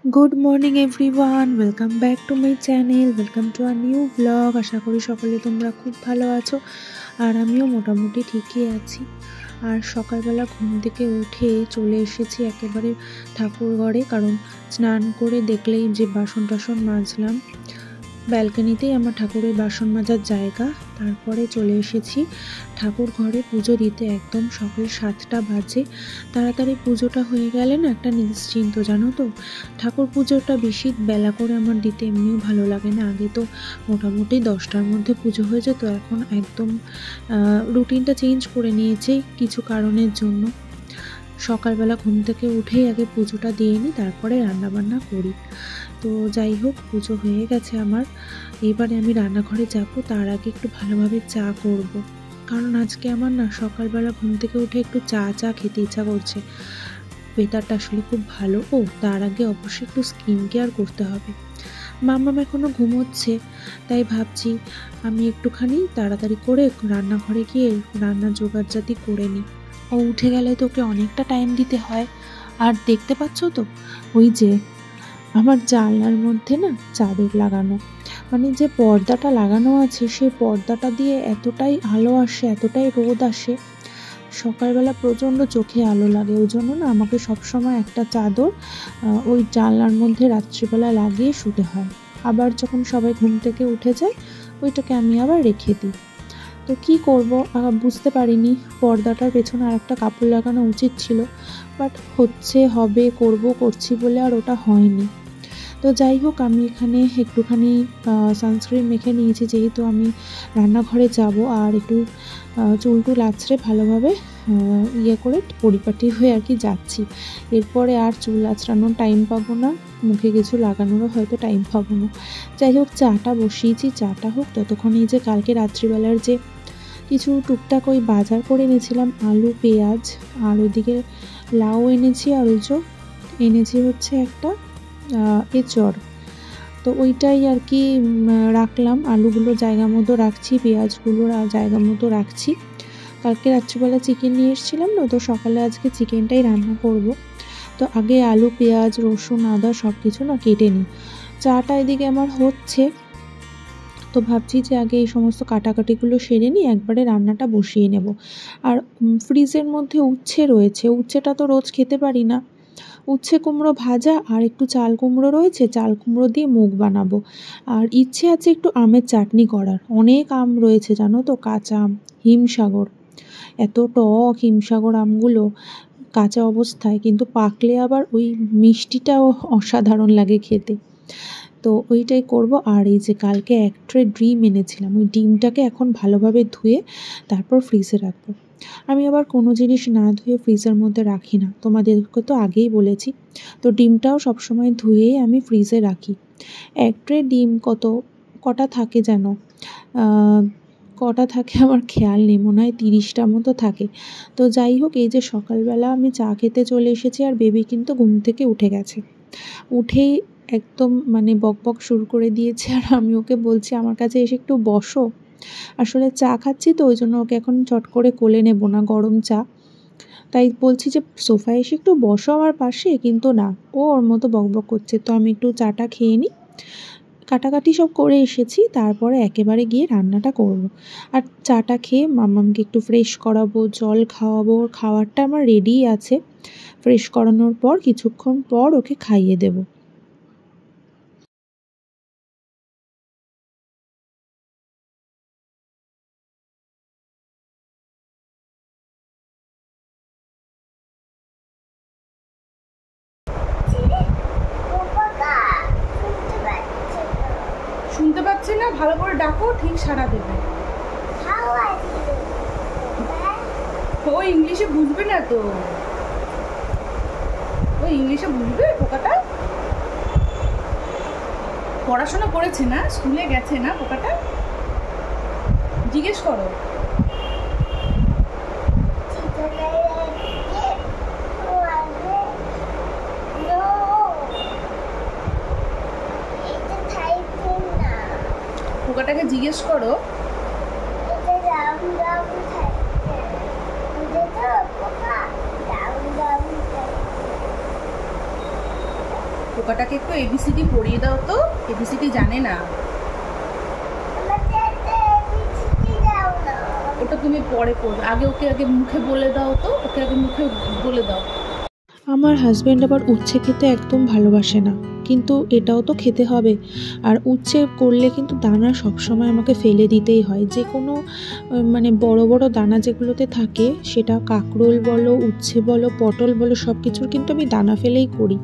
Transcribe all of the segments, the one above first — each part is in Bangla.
Good morning everyone, welcome back to my channel, welcome to a new blog. আশা করি সকলে তোমরা খুব ভালো আছো, আর আমিও মোটামুটি ঠিকই আছি। আর সকালবেলা ঘুম থেকে উঠে চলে এসেছি একেবারে ঠাকুর ঘরে, কারণ স্নান করে দেখলেই যে বাসন টাসন মাজলাম। ব্যালকনিতেই আমার ঠাকুরের বাসন মাজার জায়গা। তারপরে চলে এসেছি ঠাকুর ঘরে পুজো দিতে। একদম সকাল 7টা বাজে। তাড়াতাড়ি পুজোটা হয়ে গেলে না একটা নিশ্চিন্ত, জানো তো। ঠাকুর পুজোটা বেশি বেলা করে আমার দিতে এমনিও ভালো লাগে না। আগে তো মোটামুটি 10টার মধ্যে পুজো হয়ে যেত, এখন একদম রুটিনটা চেঞ্জ করে নিয়েছে কিছু কারণের জন্য। সকালবেলা ঘুম থেকে উঠেই আগে পুজোটা দিয়ে নিই, তারপরে রান্নাবান্না করি। তো যাই হোক, পুজো হয়ে গেছে আমার। এবারে আমি রান্নাঘরে যাব, তার আগে একটু ভালোভাবে চা করব। কারণ আজকে আমার না সকালবেলা ঘুম থেকে উঠে একটু চা খেতে ইচ্ছা করছে। ওয়েদারটা আসলে খুব ভালো। তার আগে অবশ্যই একটু স্কিন কেয়ার করতে হবে। মাম্মাম এখনও ঘুমোচ্ছে, তাই ভাবছি আমি একটুখানি তাড়াতাড়ি করে রান্নাঘরে গিয়ে রান্নার জোগাড়জাতি করে নিই। ও উঠে গেলে তো ওকে অনেকটা টাইম দিতে হয়। আর দেখতে পাচ্ছ তো, ওই যে আমার জানলার মধ্যে না চাদর লাগানো, মানে যে পর্দাটা লাগানো আছে সেই পর্দাটা দিয়ে এতটাই আলো আসে, এতটাই রোদ আসে, সকালবেলা প্রচণ্ড চোখে আলো লাগে। ওই জন্য না আমাকে সবসময় একটা চাদর ওই জানলার মধ্যে রাত্রিবেলা লাগিয়ে শুতে হয়। আবার যখন সবাই ঘুম থেকে উঠে যায়, ওইটাকে আমি আবার রেখে দিই। তো কী করবো, বুঝতে পারিনি পর্দাটার পেছনে আর একটা কাপড় লাগানো উচিত ছিল, বাট করছি বলে আর ওটা হয়নি। তো যাই হোক, আমি এখানে একটুখানি সানস্ক্রিন মেখে নিয়েছি, যেহেতু আমি রান্নাঘরে যাব। আর একটু চুল আঁচড়ে ভালোভাবে করে পরিপাটি হয়ে আর কি যাচ্ছি। এরপরে আর চুল আঁচড়ানোর টাইম পাবো না, মুখে কিছু লাগানোরও হয়তো টাইম পাবো না। যাই হোক, চাটা বসিয়েছি, চাটা হোক ততক্ষণ। এই যে কালকে রাত্রিবেলার যে কিছু টুকটাক ওই বাজার করে এনেছিলাম, আলু পেঁয়াজ, আর ওইদিকে লাউ এনেছি, আর ওই যে এনেছি হচ্ছে একটা এঁচড়। তো ওইটাই আর কি রাখলাম। আলুগুলো জায়গা মতো রাখছি, পেঁয়াজগুলো জায়গা মতো রাখছি। কালকে রাত্রিবেলা চিকেন নিয়ে এসেছিলাম না, তো সকালে আজকে চিকেনটাই রান্না করব। তো আগে আলু পেঁয়াজ রসুন আদা সব কিছু না কেটে নিই। চাটা এদিকে আমার হচ্ছে, তো ভাবছি যে আগে এই সমস্ত কাটাকাটিগুলো সেরে নিই, একবারে রান্নাটা বসিয়ে নেব। আর ফ্রিজের মধ্যে উচ্ছে রয়েছে, উচ্ছেটা তো রোজ খেতে পারি না। উচ্ছে কুমড়ো ভাজা আর একটু চাল কুমড়ো রয়েছে, চাল কুমড়ো দিয়ে মুগ বানাবো। আর ইচ্ছে আছে একটু আমের চাটনি করার। অনেক আম রয়েছে জানো তো, কাঁচা আম, হিমসাগর। এত টক হিমসাগর আমগুলো কাঁচা অবস্থায়, কিন্তু পাকলে আবার ওই মিষ্টিটাও অসাধারণ লাগে খেতে। তো ওইটাই করব। আর এই যে কালকে এক ট্রে ডিম এনেছিলাম, ওই ডিমটাকে এখন ভালোভাবে ধুয়ে তারপর ফ্রিজে রাখবো। আমি আবার কোনো জিনিস না ধুয়ে ফ্রিজের মধ্যে রাখি না, তোমাদেরকে তো আগেই বলেছি। তো ডিমটাও সবসময় ধুয়েই আমি ফ্রিজে রাখি। এক ট্রে ডিম কটা থাকে যেন, কটা থাকে আমার খেয়াল নেই, মনে হয় 30টা মতো থাকে। তো যাই হোক, এই যে সকালবেলা আমি চা খেতে চলে এসেছি, আর বেবি কিন্তু ঘুম থেকে উঠে গেছে। উঠেই একদম মানে বকবক শুরু করে দিয়েছে, আর আমি ওকে বলছি আমার কাছে এসে একটু বসো। আসলে চা খাচ্ছি তো, ওই জন্য ওকে এখন চট করে কোলে নেব না, গরম চা। তাই বলছি যে সোফায় এসে একটু বসো আমার পাশে, কিন্তু না, ও ওর মতো বকবক করছে। তো আমি একটু চাটা খেয়ে নিই, কাটাকাটি সব করে এসেছি, তারপরে একেবারে গিয়ে রান্নাটা করব। আর চাটা খেয়ে মাম্মামকে একটু ফ্রেশ করাবো, জল খাওয়াবো। ওর খাবারটা আমার রেডিই আছে। ফ্রেশ করানোর পর কিছুক্ষণ পর ওকে খাইয়ে দেবো। শুনতে পাচ্ছি না, ভালো করে ডাকো, ঠিক সাড়া দেবে। ও ইংলিশে বুঝবে না তো, ও ইংলিশে বুঝবে পোকাটা? পড়াশোনা করেছে না, স্কুলে গেছে না পোকাটা? জিজ্ঞেস করো। পোকাটাকে জিজ্ঞেস করো। টোকাটাকে একটু এবিসিডি পড়িয়ে দাও তো, এবিসিডি জানে না। ওটা তুমি পরে পড়বে, ওকে মুখে বলে দাও তো, ওকে আগে মুখে বলে দাও। আমার হাজব্যান্ড আবার উচ্ছে খেতে একদম ভালোবাসে না, কিন্তু এটাও তো খেতে হবে। আর উচ্ছে করলে কিন্তু দানা সবসময় আমাকে ফেলে দিতেই হয়। যে কোনো মানে বড় বড় দানা যেগুলোতে থাকে, সেটা কাঁকরোল বলো, উচ্ছে বলো, পটল বলো, সব কিছুর কিন্তু আমি দানা ফেলেই করি,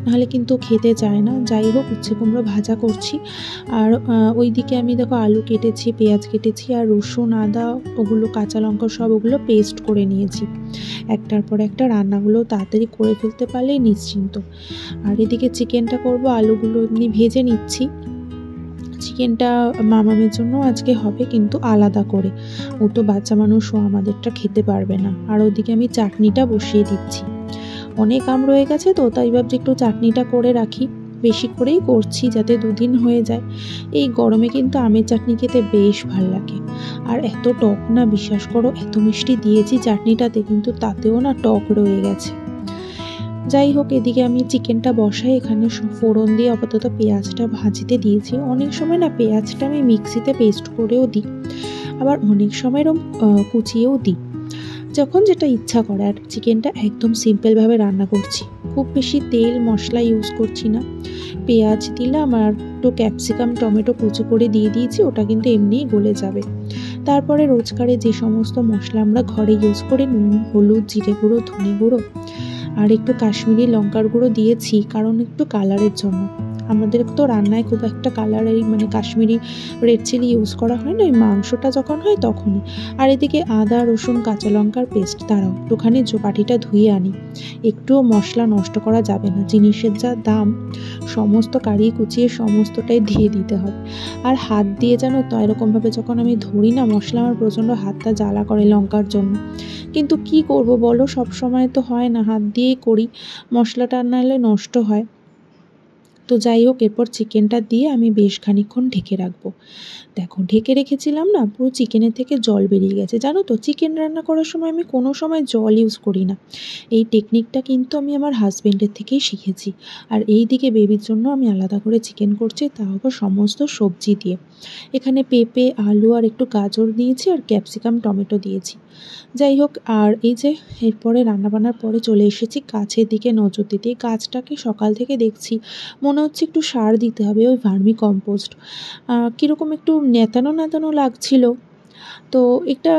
নাহলে কিন্তু খেতে চায় না। যাই হোক, উচ্ছে কুমড়ো ভাজা করছি। আর ওইদিকে আমি দেখো আলু কেটেছি, পেঁয়াজ কেটেছি, আর রসুন, আদা, ওগুলো কাঁচা লঙ্কা সব ওগুলো পেস্ট করে নিয়েছি। একটার পর একটা রান্নাগুলো তাড়াতাড়ি করে ফেলতে পারলেই নিশ্চিন্ত। আর এদিকে চিকেনটা করব, আলুগুলো এমনি ভেজে নিচ্ছি। চিকেনটা মামামের জন্য আজকে হবে, কিন্তু আলাদা করে। ও তো বাচ্চা মানুষ, ও আমাদেরটা খেতে পারবে না। আর ওদিকে আমি চাটনিটা বসিয়ে দিচ্ছি। অনেক আম রয়ে গেছে তো, তাই ভাবছি একটু চাটনিটা করে রাখি। বেশি করেই করছি যাতে দুদিন হয়ে যায়। এই গরমে কিন্তু আমের চাটনি খেতে বেশ ভালো লাগে। আর এত টক না, বিশ্বাস করো, এত মিষ্টি দিয়েছি চাটনিটাতে, কিন্তু তাতেও না টক রয়ে গেছে। যাই হোক, এদিকে আমি চিকেনটা বসাই, এখানে ফোড়ন দিয়ে আপাতত পেঁয়াজটা ভাজতে দিয়েছি। অনেক সময় না পেঁয়াজটা আমি মিক্সিতে পেস্ট করেও দিই, আবার অনেক সময় এরকম কুচিয়েও দিই, যখন যেটা ইচ্ছা করে। আর চিকেনটা একদম সিম্পলভাবে রান্না করছি, খুব বেশি তেল মশলা ইউজ করছি না। পেঁয়াজ দিলাম আর একটু ক্যাপসিকাম টমেটো কুচি করে দিয়ে দিয়েছি, ওটা কিন্তু এমনিই গলে যাবে। তারপরে রোজকারে যে সমস্ত মশলা আমরা ঘরে ইউজ করি, নুন, হলুদ, জিরে গুঁড়ো, ধনে গুঁড়ো আর একটু কাশ্মীরি লঙ্কার গুঁড়ো দিয়েছি, কারণ একটু কালারের জন্য। আমাদের তো রান্নায় খুব একটা কালারের মানে কাশ্মীরি রেড চিলি ইউজ করা হয় না, ওই মাংসটা যখন হয় তখনই। আর এদিকে আদা, রসুন, কাঁচা লঙ্কার পেস্ট, তারাও একটুখানি বাটিটা ধুয়ে আনি। একটুও মশলা নষ্ট করা যাবে না, জিনিসের যা দাম, সমস্ত কারি কুচিয়ে সমস্তটাই দিয়ে দিতে হবে। আর হাত দিয়ে জানো তো, এরকমভাবে যখন আমি ধরি না মশলা, আমার প্রচণ্ড হাতটা জ্বালা করে লঙ্কার জন্য। কিন্তু কি করব বলো, সব সময় তো হয় না, হাত দিয়েই করি, মশলাটা না হলে নষ্ট হয়। তো যাই হোক, এরপর চিকেনটা দিয়ে আমি বেশ খানিকক্ষণ ঢেকে রাখবো। দেখো, ঢেকে রেখেছিলাম না, পুরো চিকেনের থেকে জল বেরিয়ে গেছে। জানো তো, চিকেন রান্না করার সময় আমি কোনো সময় জল ইউজ করি না। এই টেকনিকটা কিন্তু আমি আমার হাজব্যান্ডের থেকেই শিখেছি। আর এই দিকে বেবির জন্য আমি আলাদা করে চিকেন করছি, তাও আবার সমস্ত সবজি দিয়ে। এখানে পেঁপে, আলু আর একটু গাজর দিয়েছি, আর ক্যাপসিকাম টমেটো দিয়েছি। যাই হোক, আর এই যে এরপরে রান্নাবান্নার পরে চলে এসেছি গাছের দিকে নজর দিতে। এই গাছটাকে সকাল থেকে দেখছি, মনে হচ্ছে একটু সার দিতে হবে, ওই ভার্মি কম্পোস্ট। কীরকম একটু নেতানো নেতানো লাগছিল, তো এটা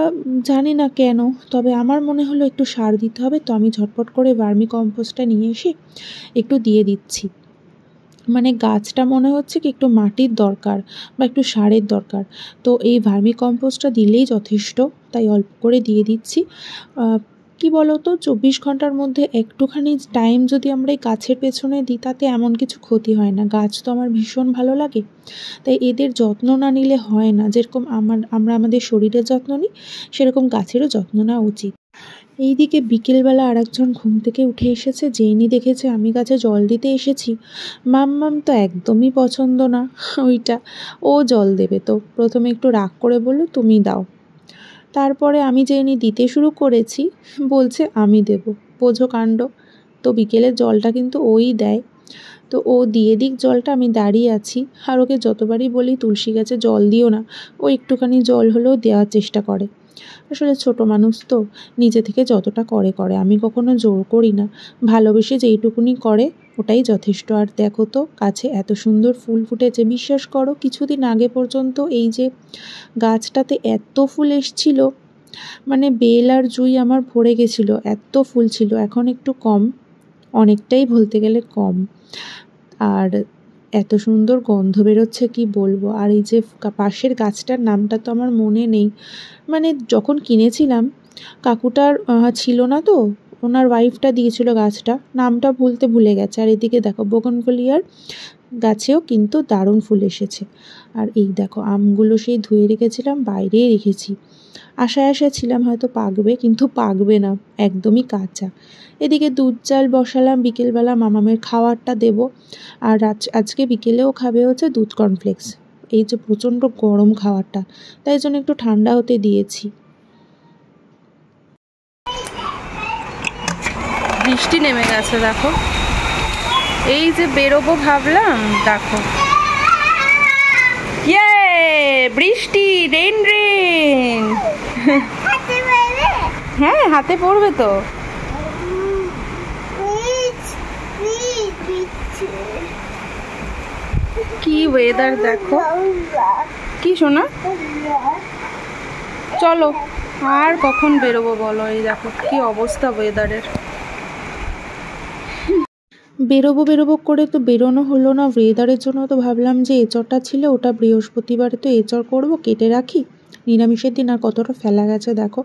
জানি না কেন, তবে আমার মনে হলো একটু সার দিতে হবে। তো আমি ঝটপট করে ভার্মি কম্পোস্টটা নিয়ে এসে একটু দিয়ে দিচ্ছি। মানে গাছটা মনে হচ্ছে কি একটু মাটির দরকার বা একটু সারের দরকার, তো এই ভার্মি কম্পোস্টটা দিলেই যথেষ্ট, তাই অল্প করে দিয়ে দিচ্ছি। কি বলো তো, 24 ঘন্টার মধ্যে একটুখানি টাইম যদি আমরা এই গাছের পেছনে দিই, তাতে এমন কিছু ক্ষতি হয় না। গাছ তো আমার ভীষণ ভালো লাগে, তাই এদের যত্ন না নিলে হয় না। যেরকম আমরা আমাদের শরীরের যত্ন নিই, সেরকম গাছেরও যত্ন নেওয়া উচিত। এইদিকে বিকেলবেলা আরেকজন ঘুম থেকে উঠে এসেছে, যেইনি দেখেছে আমি গাছে জল দিতে এসেছি, মাম্মাম তো একদমই পছন্দ না ওইটা, ও জল দেবে। তো প্রথমে একটু রাগ করে বলল, তুমি দাও। তারপরে আমি যেইনি দিতে শুরু করেছি, বলছে আমি দেব। বোঝো কাণ্ড। তো বিকেলের জলটা কিন্তু ওই দেয়। তো ও দিয়ে দিক জলটা, আমি দাঁড়িয়ে আছি। আর ওকে যতবারই বলি তুলসী গাছে জল দিও না, ও একটুখানি জল হলেও দেওয়ার চেষ্টা করে। আসলে ছোট মানুষ তো, নিজে থেকে যতটা করে, আমি কখনো জোর করি না। ভালোবেসে যেইটুকুনি করে ওটাই যথেষ্ট। আর দেখো তো, গাছে এত সুন্দর ফুল ফুটেছে, বিশ্বাস করো কিছুদিন আগে পর্যন্ত এই যে গাছটাতে এত ফুল এসছিল, মানে বেল আর জুঁই আমার ভরে গেছিলো, এত ফুল ছিল। এখন একটু কম, অনেকটাই বলতে গেলে কম। আর এত সুন্দর গন্ধ বেরোচ্ছে কি বলবো। আর এই যে পাশের গাছটার নামটা তো আমার মনে নেই, মানে যখন কিনেছিলাম কাকুটার ছিল না, তো ওনার ওয়াইফটা দিয়েছিল গাছটা, নামটা ভুলে গেছে। আর এদিকে দেখো, বোগনভেলিয়ার গাছেও কিন্তু দারুণ ফুল এসেছে। আর এই দেখো, আমগুলো সেই ধুয়ে রেখেছিলাম, বাইরেই রেখেছি, আশায় ছিলাম হয়তো পাকবে, কিন্তু পাকবে না, একদমই কাঁচা। এদিকে দুধ চাল বসালাম, বিকেলবেলা মামামের খাওয়ারটা দেব। আর আজকে বিকেলেও খাবে হচ্ছে দুধ কর্নফ্লেক্স, এই যে প্রচণ্ড গরম খাওয়ারটা, তাই জন্য একটু ঠান্ডা হতে দিয়েছি। বৃষ্টি নেমে গেছে দেখো, এই যে বেরোবো ভাবলাম, দেখো ইয়ে বৃষ্টি, রেন রেন। হ্যাঁ হাতে পড়বে তো। কি ওয়েদার দেখো, কি শোনা। চলো আর কখন বেরোবো বলো, এই দেখো কি অবস্থা ওয়েদারের। বেরোবো করে তো বেরোনো হলো না, ওয়েদারের জন্য তো ভাবলাম যে এঁচড়টা ছিল ওটা বৃহস্পতিবারে তো এঁচড় করবো, কেটে রাখি, নিরামিষের দিন আর কতটা ফেলা গেছে দেখো।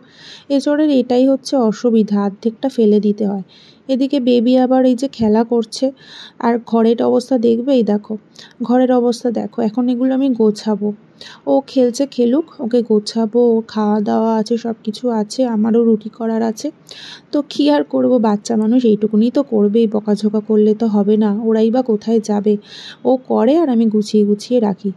এঁচড়ের এটাই হচ্ছে অসুবিধা, অর্ধেকটা ফেলে দিতে হয়। এদিকে বেবি আবার এই যে খেলা করছে, আর ঘরের অবস্থা দেখবে, এই দেখো ঘরের অবস্থা দেখো। এখন এগুলো আমি গোছাবো, ও খেলছে খেলুক, ওকে গোছাবো, ওর খাওয়া দাওয়া আছে, সব কিছু আছে, আমারও রুটি করার আছে। তো কী আর করবো, বাচ্চা মানুষ এইটুকুনি তো করবেই, বকাঝোকা করলে তো হবে না, ওরাই বা কোথায় যাবে। ও করে আর আমি গুছিয়ে গুছিয়ে রাখি।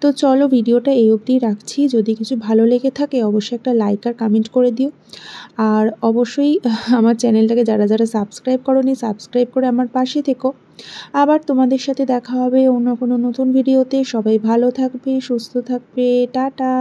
তো চলো ভিডিওটা এই অবধিই রাখছি। যদি কিছু ভালো লেগে থাকে অবশ্যই একটা লাইক আর কমেন্ট করে দিও। আর অবশ্যই আমার চ্যানেলটাকে যারা যারা সাবস্ক্রাইব করোনি সাবস্ক্রাইব করে আমার পাশে থেকো। আবার তোমাদের সাথে দেখা হবে অন্য কোনো নতুন ভিডিওতে। সবাই ভালো থাকবে, সুস্থ থাকবে, টাটা।